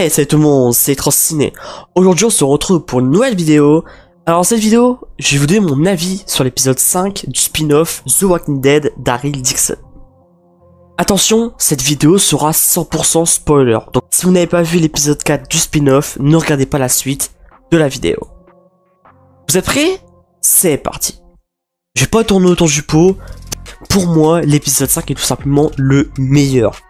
Hey, salut tout le monde, c'est Transciné. Aujourd'hui, on se retrouve pour une nouvelle vidéo. Alors, dans cette vidéo, je vais vous donner mon avis sur l'épisode 5 du spin-off The Walking Dead d'Daryl Dixon. Attention, cette vidéo sera 100% spoiler. Donc, si vous n'avez pas vu l'épisode 4 du spin-off, ne regardez pas la suite de la vidéo. Vous êtes prêts? C'est parti. Je vais pas tourner autour du pot. Pour moi, l'épisode 5 est tout simplement le meilleur.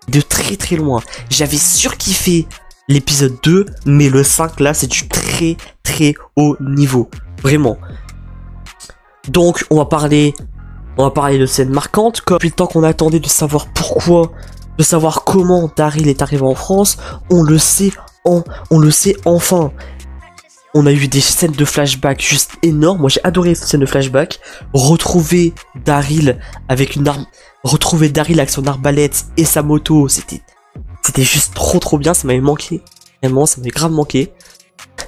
De très très loin. J'avais surkiffé l'épisode 2, mais le 5 là, c'est du très très haut niveau. Vraiment. Donc, on va parler de scènes marquantes, comme depuis le temps qu'on attendait de savoir pourquoi, de savoir comment Daryl est arrivé en France, on le sait enfin. On a eu des scènes de flashback juste énormes. Moi, j'ai adoré cette scène de flashback. Retrouver Daryl avec une arme, retrouver Daryl avec son arbalète et sa moto, c'était juste trop bien. Ça m'avait manqué. Vraiment, ça m'avait grave manqué.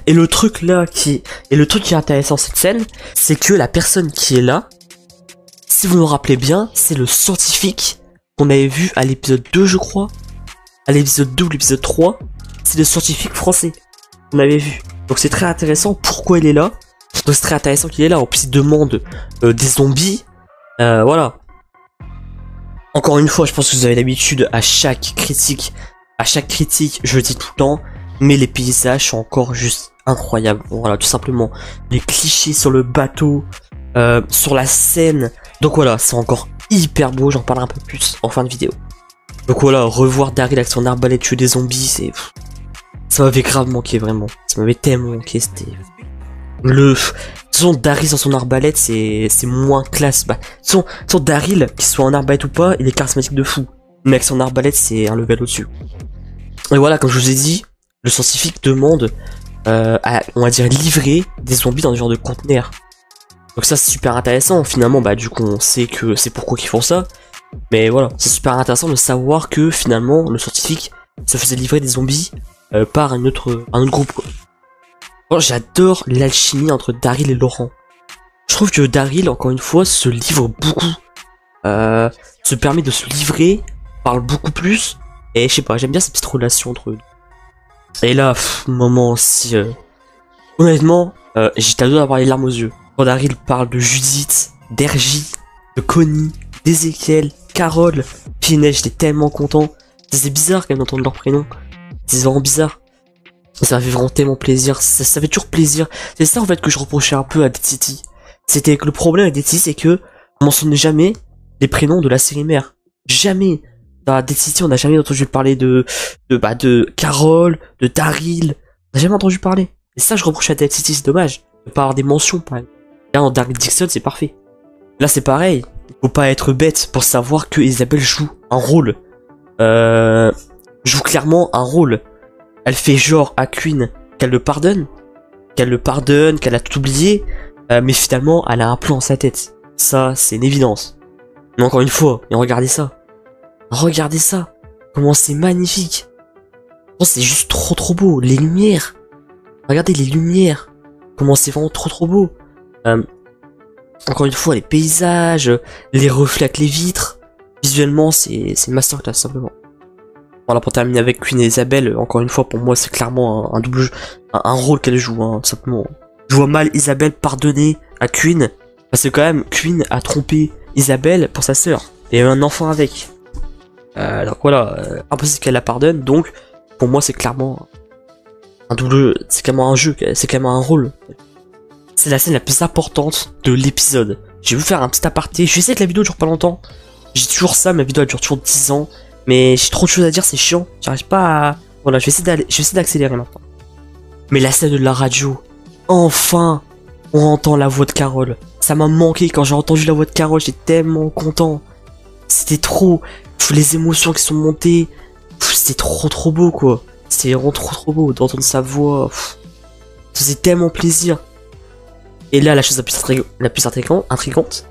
Et le truc qui est intéressant dans cette scène, c'est que la personne qui est là, si vous me rappelez bien, c'est le scientifique qu'on avait vu à l'épisode 2, je crois. À l'épisode 2 ou l'épisode 3, c'est le scientifique français qu'on avait vu. Donc c'est très intéressant pourquoi il est là. Donc c'est très intéressant qu'il est là. En plus il demande des zombies. Voilà. Encore une fois, je pense que vous avez l'habitude à chaque critique, je le dis tout le temps, mais les paysages sont encore juste incroyables. Bon, voilà, tout simplement. Les clichés sur le bateau, sur la scène. Donc voilà, c'est encore hyper beau. J'en parlerai un peu plus en fin de vidéo. Donc voilà, revoir Daryl avec son arbalète tuer des zombies, c'est... Ça m'avait grave manqué, vraiment. Ça m'avait tellement manqué, c'était... De toute façon, Daryl sans son arbalète, c'est moins classe. Bah, de toute façon, Daryl, qu'il soit en arbalète ou pas, il est charismatique de fou. Mais avec son arbalète, c'est un level au-dessus. Et voilà, comme je vous ai dit, le scientifique demande à, on va dire, livrer des zombies dans des genres de conteneurs. Donc ça, c'est super intéressant. Finalement, bah, du coup, on sait que c'est pourquoi qu'ils font ça. Mais voilà, c'est super intéressant de savoir que, finalement, le scientifique se faisait livrer des zombies par un autre groupe, quoi. Bon, j'adore l'alchimie entre Daryl et Laurent. Je trouve que Daryl, encore une fois, se livre beaucoup. Se permet de se livrer, parle beaucoup plus. Et je sais pas, j'aime bien cette petite relation entre eux. Et là, moment aussi... honnêtement, j'étais à deux d'avoir les larmes aux yeux. Quand Daryl parle de Judith, d'Ergie, de Connie, d'Ezekiel, Carole, Pinège, j'étais tellement content. C'est bizarre quand même d'entendre leur prénom. C'est vraiment bizarre. Ça fait vraiment tellement plaisir. Ça fait toujours plaisir. C'est ça en fait que je reprochais un peu à Dead City. C'était que le problème avec Dead City, c'est que on mentionnait jamais les prénoms de la série mère. Jamais. Dans Dead City, on n'a jamais entendu parler de Carole, de Daryl. On n'a jamais entendu parler. Et ça, je reproche à Dead City, c'est dommage. De pas avoir des mentions, par exemple. Là, dans Daryl Dixon, c'est parfait. Là, c'est pareil. Il faut pas être bête pour savoir que Isabelle joue un rôle. Joue clairement un rôle. Elle fait genre à Queen qu'elle le pardonne, qu'elle a tout oublié, mais finalement elle a un plan dans sa tête. Ça, c'est une évidence. Mais encore une fois, et regardez ça. Regardez ça. Comment c'est magnifique. Oh, c'est juste trop beau. Les lumières. Regardez les lumières. Comment c'est vraiment trop beau. Encore une fois, les paysages, les reflets avec les vitres. Visuellement, c'est masterclass simplement. Voilà, pour terminer avec Queen et Isabelle, encore une fois, pour moi, c'est clairement un rôle qu'elle joue, hein, simplement. Je vois mal Isabelle pardonner à Queen, parce que quand même, Queen a trompé Isabelle pour sa sœur, et a eu un enfant avec. Donc voilà, impossible qu'elle la pardonne, donc, pour moi, c'est clairement c'est clairement un jeu, c'est clairement un rôle. C'est la scène la plus importante de l'épisode. Je vais vous faire un petit aparté, je vais essayer que la vidéo dure pas longtemps. J'ai toujours ça, ma vidéo elle dure toujours 10 ans. Mais j'ai trop de choses à dire, c'est chiant. J'arrive pas à... Voilà, je vais essayer d'accélérer maintenant. Mais la scène de la radio. Enfin, on entend la voix de Carole. Ça m'a manqué quand j'ai entendu la voix de Carole, j'étais tellement content. C'était trop... les émotions qui sont montées. C'était trop beau, quoi. C'était vraiment trop beau d'entendre sa voix. Ça faisait tellement plaisir. Et là, la chose la plus intrigante,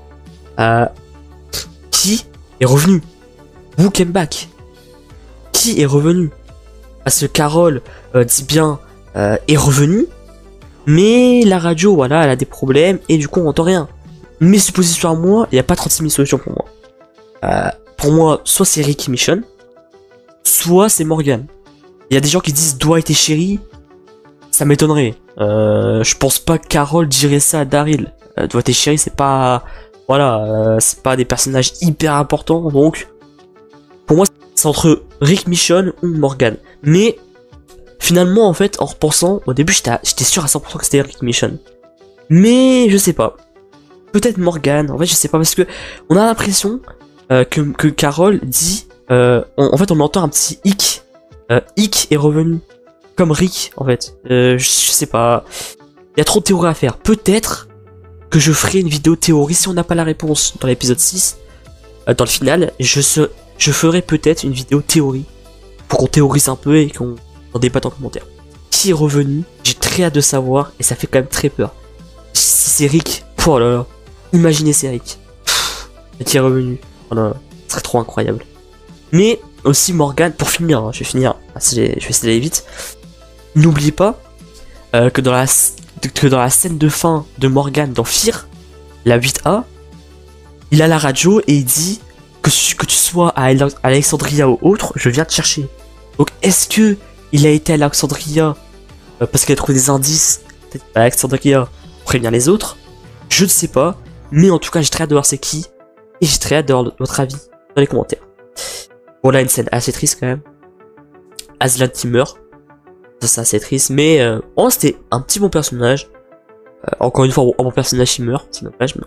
qui est revenu? Who came back? Qui est revenu? Parce que Carole dit bien est revenu, mais la radio, voilà, elle a des problèmes et du coup on entend rien. Mes suppositions à moi, il n'y a pas 36 000 solutions pour moi. Pour moi, soit c'est Ricky Michonne, soit c'est Morgan. Il Il y a des gens qui disent Dwight et Sherry, ça m'étonnerait. Je pense pas que Carol dirait ça à Daryl. Dwight et Sherry, c'est pas... Voilà, c'est pas des personnages hyper importants, donc... Pour moi, c'est entre Rick, Michonne ou Morgan. Mais, finalement, en fait, en repensant, au début, j'étais sûr à 100% que c'était Rick, Michonne. Mais, je sais pas. Peut-être Morgan, en fait, je sais pas, parce que on a l'impression que Carol dit... en fait, on entend un petit hic. Hic est revenu. Comme Rick, en fait. Je sais pas. Il y a trop de théories à faire. Peut-être que je ferai une vidéo théorie si on n'a pas la réponse dans l'épisode 6. Dans le final, je ferai peut-être une vidéo théorie. Pour qu'on théorise un peu et qu'on débatte en commentaire. Qui est revenu? J'ai très hâte de savoir et ça fait quand même très peur. Si c'est Rick, oh là là. Imaginez c'est Rick. Qui est revenu. Oh là là. Ce serait trop incroyable. Mais aussi Morgan, pour finir, hein, je vais finir. Je vais essayer d'aller vite. N'oubliez pas que dans la scène de fin de Morgan dans Fear, la 8A, il a la radio et il dit que tu sois à Alexandria ou autre, je viens te chercher. Donc est-ce que il a été à Alexandria parce qu'il a trouvé des indices peut-être à Alexandria pour prévenir les autres? Je ne sais pas, mais en tout cas j'ai très hâte de voir c'est qui et j'ai très hâte d'avoir votre avis dans les commentaires. Voilà une scène assez triste quand même. Aslan qui meurt. Ça c'est assez triste, mais c'était un petit bon personnage. Encore une fois, un bon personnage qui meurt, c'est dommage, mais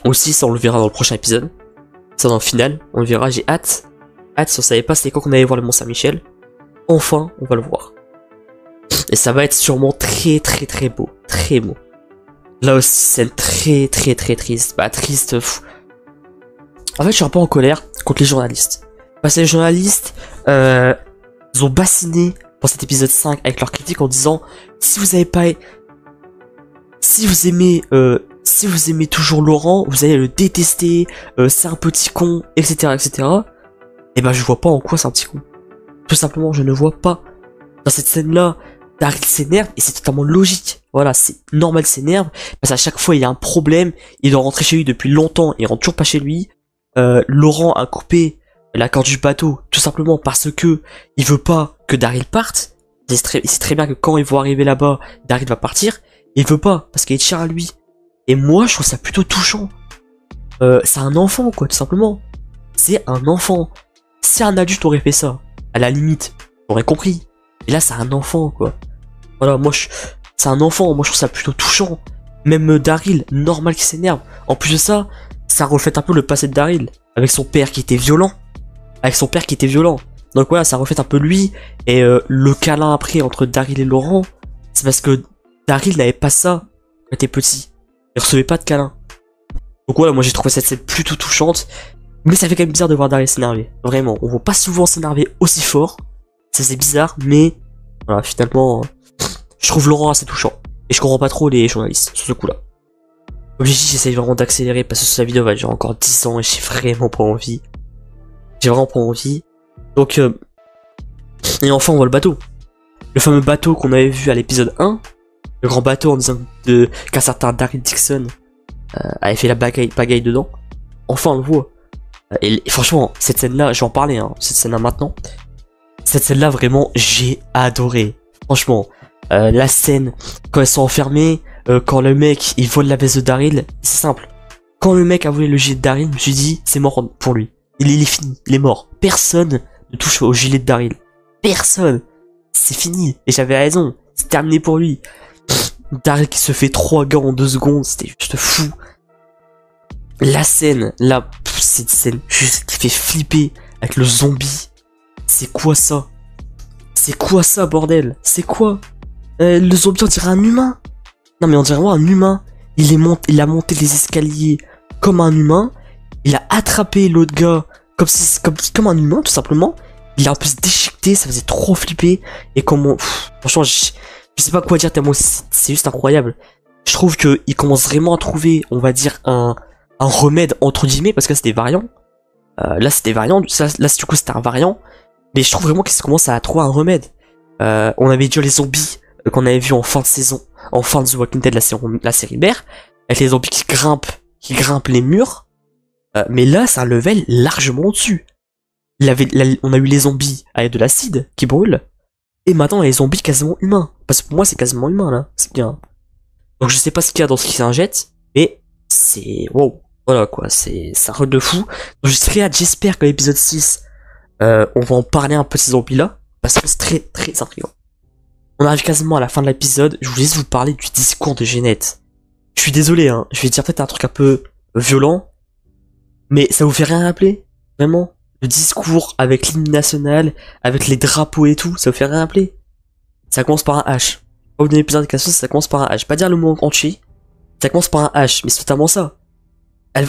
aussi ça on le verra dans le prochain épisode. Ça dans le final, on le verra, j'ai hâte. Si on savait pas c'était quand qu'on allait voir le Mont Saint-Michel. Enfin, on va le voir. Et ça va être sûrement très beau. Très beau. Là aussi, scène très triste. Bah triste, fou. En fait, je suis un peu en colère contre les journalistes. Parce que les journalistes, ils ont bassiné pour cet épisode 5 avec leurs critiques en disant si vous aimez toujours Laurent, vous allez le détester, c'est un petit con, etc. Et ben je vois pas en quoi c'est un petit con. Tout simplement, je ne vois pas. Dans cette scène-là, Daryl s'énerve et c'est totalement logique. Voilà, c'est normal s'énerve parce qu'à chaque fois il y a un problème, il doit rentrer chez lui depuis longtemps, il rentre toujours pas chez lui. Laurent a coupé la corde du bateau tout simplement parce que il veut pas que Daryl parte. Il sait très bien que quand ils vont arriver là-bas, Daryl va partir. Il veut pas parce qu'il est cher à lui. Et moi, je trouve ça plutôt touchant. C'est un enfant, quoi, tout simplement. C'est un enfant. Si un adulte aurait fait ça, à la limite, j'aurais compris. Et là, c'est un enfant, quoi. Voilà, c'est un enfant. Moi, je trouve ça plutôt touchant. Même Daryl, normal qu'il s'énerve. En plus de ça, ça reflète un peu le passé de Daryl. Avec son père qui était violent. Donc voilà, ça reflète un peu lui. Et le câlin après entre Daryl et Laurent, c'est parce que Daryl n'avait pas ça quand il était petit. Il recevait pas de câlin. Donc voilà, moi j'ai trouvé cette scène plutôt touchante. Mais ça fait quand même bizarre de voir Daryl s'énerver. Vraiment, on voit pas souvent s'énerver aussi fort. Ça c'est bizarre, mais voilà, finalement, je trouve Laurent assez touchant. Et je comprends pas trop les journalistes sur ce coup-là. Comme j'ai dit, j'essaye vraiment d'accélérer parce que sa vidéo va durer encore 10 ans et j'ai vraiment pas envie. Donc, et enfin on voit le bateau. Le fameux bateau qu'on avait vu à l'épisode 1. Le grand bateau en disant qu'un certain Daryl Dixon avait fait la bagaille dedans. Enfin on le voit. Et franchement, cette scène-là, je vais en parler, hein, cette scène-là maintenant. Cette scène-là, vraiment, j'ai adoré. Franchement, la scène, quand elles sont enfermées, quand le mec, il vole la veste de Daryl, c'est simple. Quand le mec a volé le gilet de Daryl, je me suis dit, c'est mort pour lui. Il est fini, il est mort. Personne ne touche au gilet de Daryl. Personne. C'est fini. Et j'avais raison. C'est terminé pour lui. Daryl qui se fait 3 gars en 2 secondes, c'était juste fou. La scène, là, cette scène juste qui fait flipper avec le zombie. C'est quoi ça? C'est quoi ça, bordel? C'est quoi? Le zombie, on dirait un humain. Non mais on dirait vraiment un humain. Il a monté les escaliers comme un humain. Il a attrapé l'autre gars comme un humain, tout simplement. Il a un peu déchiqueté, ça faisait trop flipper. Et comment... franchement, je sais pas quoi dire tellement c'est juste incroyable. Je trouve qu'il commence vraiment à trouver, on va dire, un remède entre guillemets, parce que c'est des variants. Là c'était variant, là du coup c'était un variant. Mais je trouve vraiment qu'il commence à trouver un remède. On avait déjà les zombies qu'on avait vu en fin de saison, en fin de The Walking Dead, la série mère, avec les zombies qui grimpent les murs. Mais là c'est un level largement au-dessus. On a eu les zombies avec de l'acide qui brûle. Et maintenant, il y a des zombies quasiment humains. Parce que pour moi, c'est quasiment humain, là. C'est bien. Donc je sais pas ce qu'il y a dans ce qui s'injecte, mais c'est... Wow. Voilà, quoi. C'est un truc de fou. Donc j'ai très hâte, j'espère qu'à l'épisode 6, on va en parler un peu de ces zombies-là. Parce que c'est très, très intriguant. On arrive quasiment à la fin de l'épisode. Je voulais vous parler du discours de Jeanette. Je suis désolé, hein. Je vais dire peut-être un truc un peu violent. Mais ça vous fait rien rappeler? Vraiment? Le discours avec l'hymne national, avec les drapeaux et tout, ça vous fait rien rappeler? Ça commence par un H. Au dernier épisode de Cassos, ça commence par un H. Je vais pas dire le mot entier. Ça commence par un H, mais c'est totalement ça.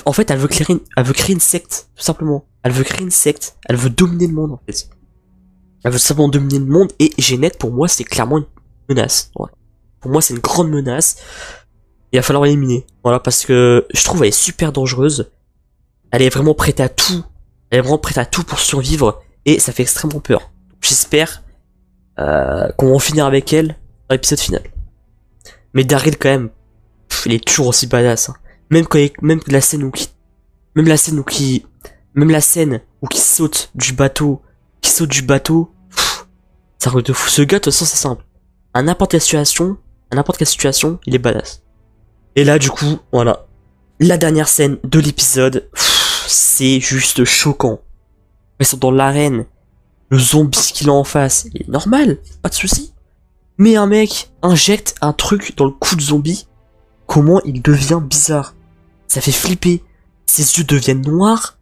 En fait, elle veut créer une secte, tout simplement. Elle veut créer une secte. Elle veut dominer le monde, en fait. Elle veut simplement dominer le monde, et Jeanette, pour moi, c'est clairement une menace. Voilà. Pour moi, c'est une grande menace. Il va falloir l'éliminer. Voilà, parce que je trouve elle est super dangereuse. Elle est vraiment prête à tout. Elle est vraiment prête à tout pour survivre, et ça fait extrêmement peur. J'espère qu'on va en finir avec elle dans l'épisode final. Mais Daryl, quand même, il est toujours aussi badass. Hein. Même la scène où même la scène où qui saute du bateau, ça rend de fou. Ce gars, de toute façon, c'est simple. À n'importe quelle situation, il est badass. Et là, du coup, voilà. La dernière scène de l'épisode, c'est juste choquant. Ils sont dans l'arène. Le zombie qu'il a en face, il est normal, pas de souci. Mais un mec injecte un truc dans le cou de zombie. Comment il devient bizarre. Ça fait flipper. Ses yeux deviennent noirs.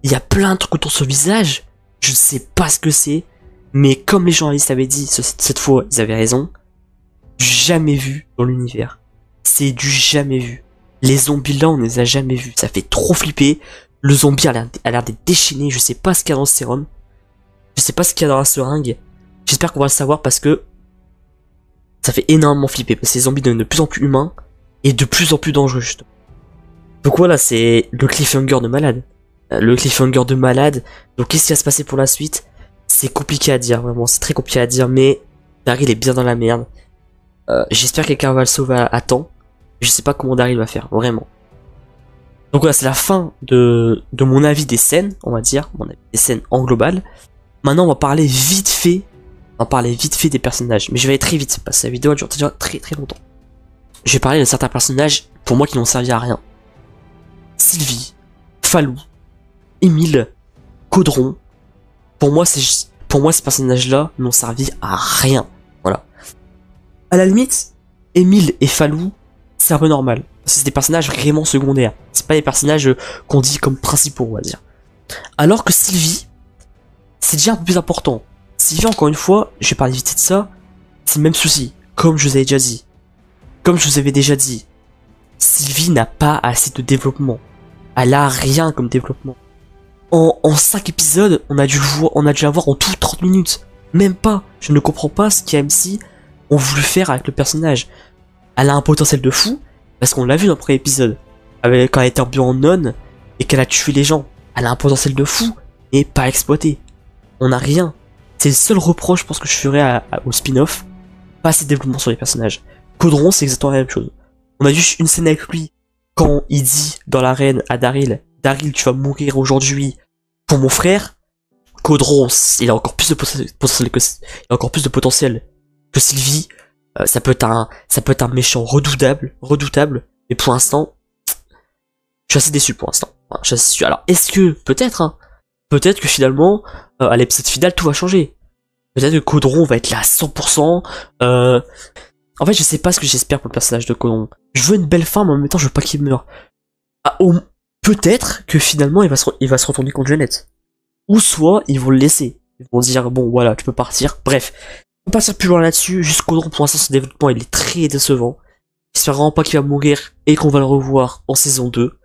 Il y a plein de trucs autour de son visage. Je ne sais pas ce que c'est. Mais comme les journalistes avaient dit, cette fois, ils avaient raison. Jamais vu dans l'univers. C'est du jamais vu. Les zombies là, on ne les a jamais vus. Ça fait trop flipper. Le zombie a l'air d'être déchaîné. Je sais pas ce qu'il y a dans le sérum. Je sais pas ce qu'il y a dans la seringue. J'espère qu'on va le savoir parce que ça fait énormément flipper. Parce que ces zombies deviennent de plus en plus humains et de plus en plus dangereux, justement. Donc voilà, c'est le cliffhanger de malade. Donc qu'est-ce qui va se passer pour la suite? C'est compliqué à dire, vraiment. C'est très compliqué à dire, mais Daryl est bien dans la merde. J'espère que quelqu'un va le sauver à temps. Je sais pas comment Daryl va faire, vraiment. Donc voilà, c'est la fin de mon avis des scènes, on va dire. Mon avis des scènes en global. Maintenant, on va parler vite fait. Des personnages. Mais je vais aller très vite, parce que la vidéo elle dure déjà très très longtemps. Je vais parler de certains personnages, pour moi, qui n'ont servi à rien. Sylvie, Falou, Emile, Caudron. Pour moi, ces personnages-là n'ont servi à rien. Voilà. À la limite, Emile et Falou, c'est un peu normal. Parce que c'est des personnages vraiment secondaires. C'est pas des personnages qu'on dit comme principaux, on va dire. Alors que Sylvie, c'est déjà un peu plus important. Sylvie, encore une fois, je vais parler vite de ça, c'est le même souci, comme je vous avais déjà dit. Sylvie n'a pas assez de développement. Elle a rien comme développement. En 5 épisodes, on a dû la voir en tout 30 minutes. Même pas. Je ne comprends pas ce qu'AMC ont voulu faire avec le personnage. Elle a un potentiel de fou, parce qu'on l'a vu dans le premier épisode. Quand elle était en nonne, et qu'elle a tué les gens. Elle a un potentiel de fou, mais pas exploité. On n'a rien. C'est le seul reproche, je pense, que je ferais au spin-off. Pas assez de développement sur les personnages. Caudron, c'est exactement la même chose. On a juste une scène avec lui, quand il dit dans l'arène à Daryl, Daryl, tu vas mourir aujourd'hui pour mon frère. Caudron, il a encore plus de potentiel que Sylvie. Ça peut être un méchant redoutable. Mais pour l'instant, je suis assez déçu pour l'instant. Enfin, je suis assez déçu. Alors, est-ce que, peut-être que finalement, à l'épisode final, tout va changer. Peut-être que Caudron va être là à 100%. En fait, je sais pas ce que j'espère pour le personnage de Caudron. Je veux une belle fin, mais en même temps, je veux pas qu'il meure. Peut-être que finalement, il va se retourner contre Jeanette. Ou soit, ils vont le laisser. Ils vont dire, bon, voilà, tu peux partir. Bref. On va passer plus loin là-dessus. Juste Caudron, pour l'instant, son développement, il est très décevant. J'espère vraiment pas qu'il va mourir et qu'on va le revoir en saison 2.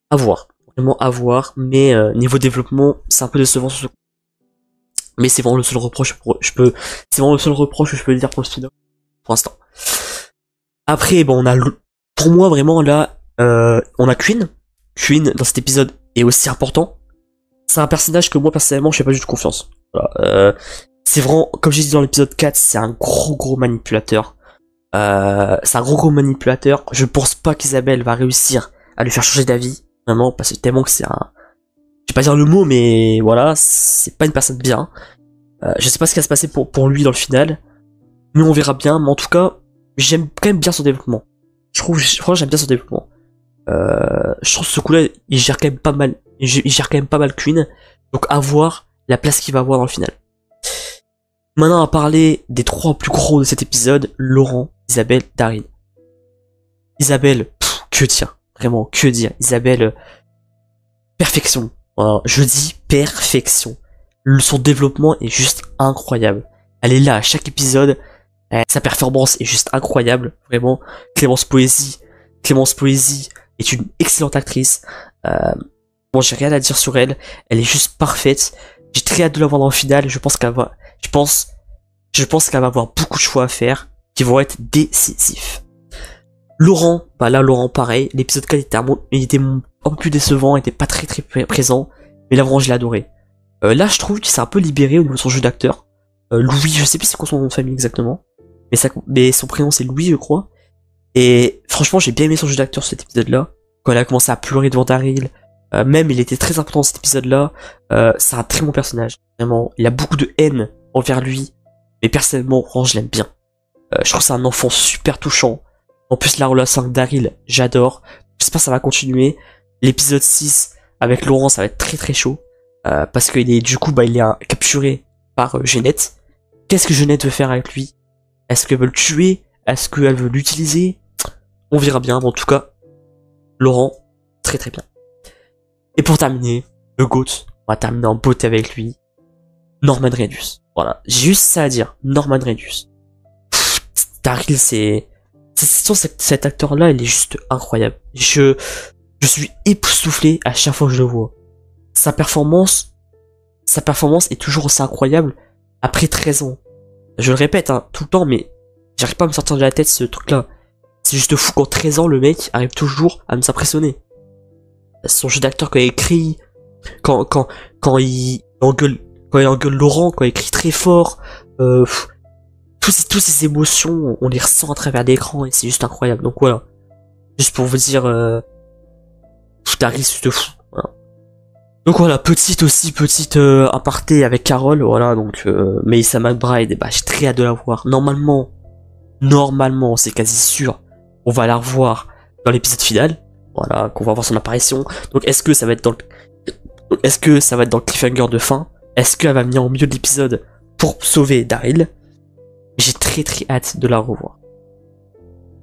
À voir. Vraiment à voir. Mais niveau développement, c'est un peu décevant sur ce coup. Mais c'est vraiment le seul reproche que je peux lui dire pour le spin-off. Pour l'instant. Après, bon, pour moi, vraiment, là, on a Queen. Queen, dans cet épisode, est aussi important. C'est un personnage que moi, personnellement, je fais pas du tout confiance. Voilà. C'est vraiment, comme j'ai dit dans l'épisode 4, c'est un gros manipulateur. Je pense pas qu'Isabelle va réussir à lui faire changer d'avis. Vraiment, parce que tellement que c'est un... Je vais pas dire le mot, mais voilà, c'est pas une personne bien. Je sais pas ce qui va se passer pour lui dans le final, mais on verra bien. Mais en tout cas, j'aime quand même bien son développement. Franchement, j'aime bien son développement. Je trouve que ce coup-là, il gère quand même pas mal. Il gère quand même pas mal Queen. Donc à voir la place qu'il va avoir dans le final. Maintenant, à parler des 3 plus gros de cet épisode, Laurent, Isabelle, Daryl. Isabelle, que dire, vraiment, que dire. Isabelle, perfection. Voilà, je dis perfection. Son développement est juste incroyable. Elle est là à chaque épisode. Sa performance est juste incroyable, vraiment. Clémence Poésie est une excellente actrice. Bon, j'ai rien à dire sur elle. Elle est juste parfaite. J'ai très hâte de la voir dans le final. Je pense qu'elle va avoir beaucoup de choix à faire qui vont être décisifs. Laurent, bah là, Laurent, pareil. L'épisode 4 était un peu plus décevant, était pas très présent. Mais là, vraiment, je l'ai adoré. Là, je trouve qu'il s'est un peu libéré au niveau de son jeu d'acteur. Louis, je sais plus c'est quoi son nom de famille exactement. Mais son prénom c'est Louis, je crois. Et franchement, j'ai bien aimé son jeu d'acteur sur cet épisode-là. Quand elle a commencé à pleurer devant Daryl. Même, il était très important dans cet épisode-là. C'est un très bon personnage. Vraiment, il a beaucoup de haine envers lui. Mais personnellement, je l'aime bien. Je trouve que c'est un enfant super touchant. En plus, la relation avec Daryl, j'adore. J'espère que ça va continuer. L'épisode 6 avec Laurent, ça va être très très chaud. Parce qu'il est, du coup, il est capturé par Jeannette. Qu'est-ce que Jeannette veut faire avec lui? Est-ce qu'elle veut le tuer? Est-ce qu'elle veut l'utiliser? On verra bien. Mais en tout cas, Laurent, très très bien. Et pour terminer, le GOAT, on va terminer en beauté avec lui. Norman Reedus. Voilà, j'ai juste ça à dire. Norman Reedus. Daryl, cet acteur-là, il est juste incroyable. Je suis époustouflé à chaque fois que je le vois. Sa performance est toujours aussi incroyable après 13 ans. Je le répète, hein, tout le temps, mais j'arrive pas à me sortir de la tête ce truc-là. C'est juste fou qu'en 13 ans, le mec arrive toujours à me impressionner. Son jeu d'acteur quand il écrit, quand il engueule Laurent, quand il écrit très fort, toutes ces émotions, on les ressent à travers l'écran et c'est juste incroyable. Donc voilà. Juste pour vous dire, Daryl, c'est de fou. Voilà. Donc voilà, petite aparté avec Carole, voilà, donc Melissa McBride, j'ai très hâte de la voir. Normalement, c'est quasi sûr, on va la revoir dans l'épisode final, voilà, qu'on va voir son apparition. Donc est-ce que ça va être dans le cliffhanger de fin? Est-ce qu'elle va venir au milieu de l'épisode pour sauver Daryl? J'ai très hâte de la revoir.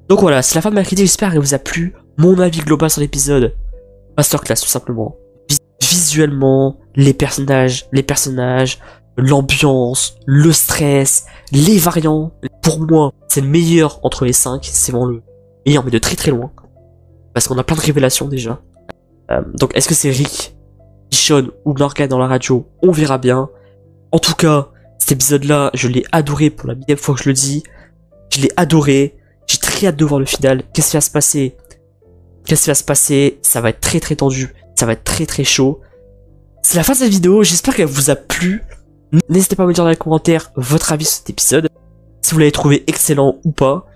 Donc voilà, c'est la fin de ma critique, j'espère qu'elle vous a plu. Mon avis global sur l'épisode, masterclass tout simplement. Visuellement, les personnages, l'ambiance, le stress, les variants. Pour moi, c'est le meilleur entre les 5. C'est vraiment le meilleur, mais de très loin. Parce qu'on a plein de révélations déjà. Donc est-ce que c'est Rick, Sean ou Morgan dans la radio? On verra bien. En tout cas, cet épisode-là, je l'ai adoré pour la millième fois que je le dis. Je l'ai adoré. J'ai très hâte de voir le final. Qu'est-ce qui va se passer? Ça va être très tendu. Ça va être très chaud. C'est la fin de cette vidéo, j'espère qu'elle vous a plu. N'hésitez pas à me dire dans les commentaires votre avis sur cet épisode. Si vous l'avez trouvé excellent ou pas.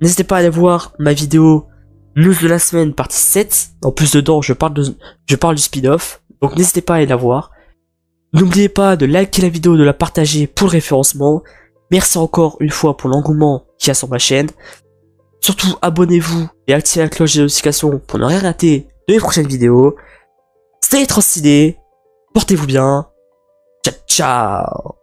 N'hésitez pas à aller voir ma vidéo News de la semaine partie 7. En plus dedans, je parle du spin-off. Donc n'hésitez pas à aller la voir. N'oubliez pas de liker la vidéo, de la partager pour le référencement. Merci encore une fois pour l'engouement qu'il y a sur ma chaîne. Surtout abonnez-vous et activez la cloche de notification pour ne rien rater de mes prochaines vidéos. Stay trop stylé, portez-vous bien, ciao ciao.